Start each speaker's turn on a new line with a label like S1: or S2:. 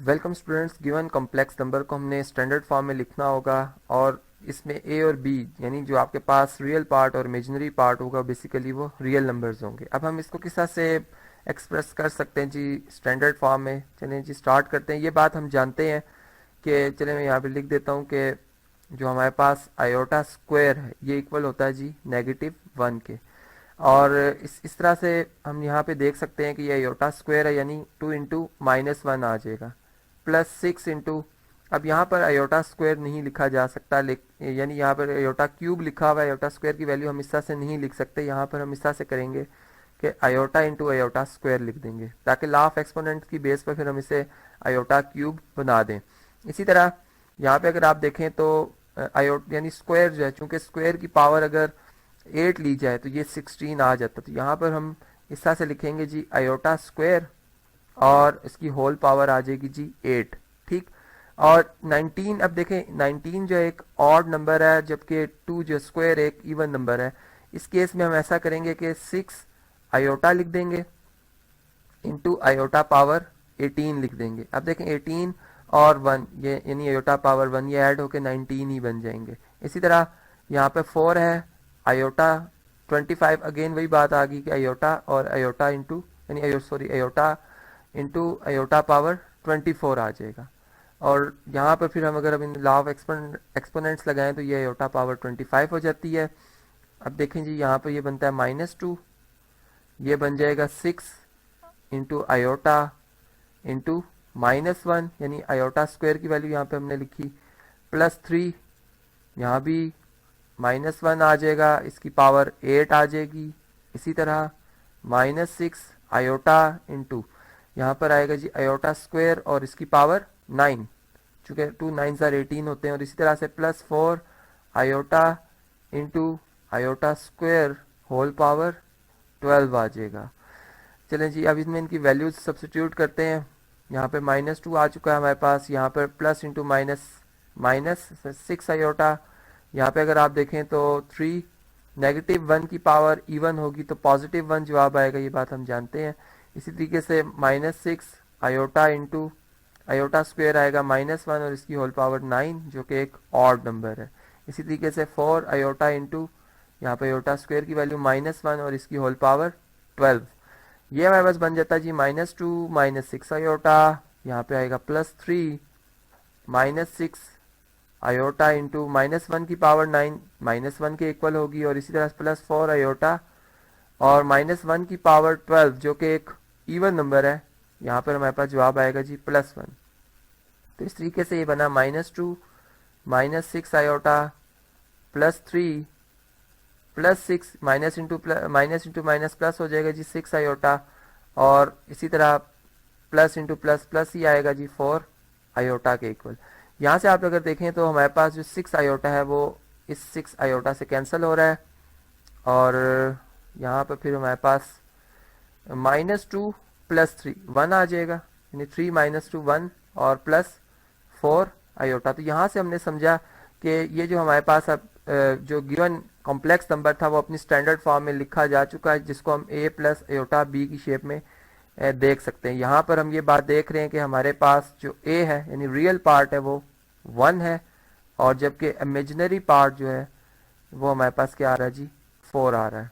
S1: Welcome students. Given complex number को हमने standard form में लिखना होगा और इसमें ए और बी यानी जो आपके पास रियल पार्ट और इमेजिनरी पार्ट होगा बेसिकली वो रियल नंबर्स होंगे। अब हम इसको किस तरह से एक्सप्रेस कर सकते हैं जी स्टैंडर्ड फॉर्म में। चलें जी स्टार्ट करते हैं। ये बात हम जानते हैं कि चलें मैं यहाँ पे लिख देता हूँ कि जो हमारे पास आयोटा स्क्वायर है ये इक्वल होता है जी -1 के। और इस तरह से हम यहाँ पे देख सकते हैं कि ये आयोटा स्क्वायर है यानी 2 इंटू -1 आ जाएगा +6 इंटू, अब यहाँ पर आयोटा स्क्वायर नहीं लिखा जा सकता, यानी यहाँ पर आयोटा क्यूब लिखा हुआ है। आयोटा स्क्वायर की वैल्यू हम इस तरह से नहीं लिख सकते। यहाँ पर हम इस तरह से करेंगे कि आयोटा इंटू आयोटा स्क्वायर लिख देंगे ताकि लॉ ऑफ एक्सपोनेंट की बेस पर फिर हम इसे आयोटा क्यूब बना दें। इसी तरह यहाँ पे अगर आप देखें तो आयोट यानी स्क्वायर जो है, चूंकि स्क्वायर की पावर अगर 8 ली जाए तो ये 16 आ जाता, तो यहाँ पर हम इस तरह से लिखेंगे जी आयोटा स्क्वायर और इसकी होल पावर आ जाएगी जी 8। ठीक। और 19, अब देखें 19 जो एक ऑड नंबर है जबकि 2 जो स्क्वायर एक इवन नंबर है। इस केस में हम ऐसा करेंगे कि 6 आयोटा लिख देंगे इंटू आयोटा पावर 18 लिख देंगे। अब देखें 18 और 1 ये यानी आयोटा पावर 1 ये ऐड होकर 19 ही बन जाएंगे। इसी तरह यहाँ पे 4 है आयोटा 25, अगेन वही बात आ गई कि आयोटा और आयोटा इंटू यानी आयोटा इंटू आयोटा पावर 24 आ जाएगा। और यहाँ पर फिर हम अगर अब इन लॉ ऑफ एक्सपोनेंट्स लगाएं तो ये आयोटा पावर 25 हो जाती है। अब देखें जी यहाँ पर ये बनता है -2, ये बन जाएगा 6 इंटू आयोटा इंटू -1 यानी आयोटा स्क्वायर की वैल्यू यहाँ पे हमने लिखी +3, यहाँ भी -1 आ जाएगा, इसकी पावर 8 आ जाएगी। इसी तरह -6 आयोटा इंटू यहाँ पर आएगा जी आयोटा स्क्वायर और इसकी पावर 9, चूंकि 2 9s are 18 होते हैं। और इसी तरह से +4 iota into iota square whole power 12 आ जाएगा। चलें जी अब इसमें इनकी वैल्यूज सब्स्टिट्यूट करते हैं। यहाँ पे -2 आ चुका है हमारे पास, यहाँ पर प्लस इंटू -6 आयोटा। यहाँ पे अगर आप देखें तो 3 -1 की पावर इवन होगी तो +1 जवाब आएगा, ये बात हम जानते हैं। इसी तरीके से -6 आयोटा इंटू आयोटा स्क्वायर आएगा -1 और इसकी होल पावर 9 जो कि एक ऑड नंबर है। इसी तरीके से 4 आयोटा इंटू यहाँ पे आयोटा स्क्वायर की वैल्यू -1 और इसकी होल पावर 12, ये हमारे पास बन जाता है जी -2 -6 आयोटा, यहाँ पे आएगा +3 -6 आयोटा इंटू -1 की पावर 9 -1 के इक्वल होगी। और इसी तरह +4 आयोटा और -1 की पावर 12 जो कि एक इवन नंबर है, यहाँ पर हमारे पास जवाब आएगा जी +1। तो इस तरीके से ये बना -2 -6 iota +3 +6 minus into minus plus हो जाएगा जी 6 आयोटा, और इसी तरह प्लस इंटू प्लस प्लस ही आएगा जी 4 आयोटा के इक्वल। यहाँ से आप अगर देखें तो हमारे पास जो 6 आयोटा है वो इस 6 आयोटा से कैंसिल हो रहा है। और यहाँ पर फिर हमारे पास -2 +3 1 आ जाएगा, यानी 3 - 2 1 और +4 आयोटा। तो यहाँ से हमने समझा कि ये जो हमारे पास अब जो गिवन कॉम्प्लेक्स नंबर था वो अपनी स्टैंडर्ड फॉर्म में लिखा जा चुका है, जिसको हम a + आयोटा b की शेप में देख सकते हैं। यहाँ पर हम ये बात देख रहे हैं कि हमारे पास जो a है यानी रियल पार्ट है वो 1 है, और जबकि इमेजिनरी पार्ट जो है वो हमारे पास क्या आ रहा है जी 4 आ रहा है।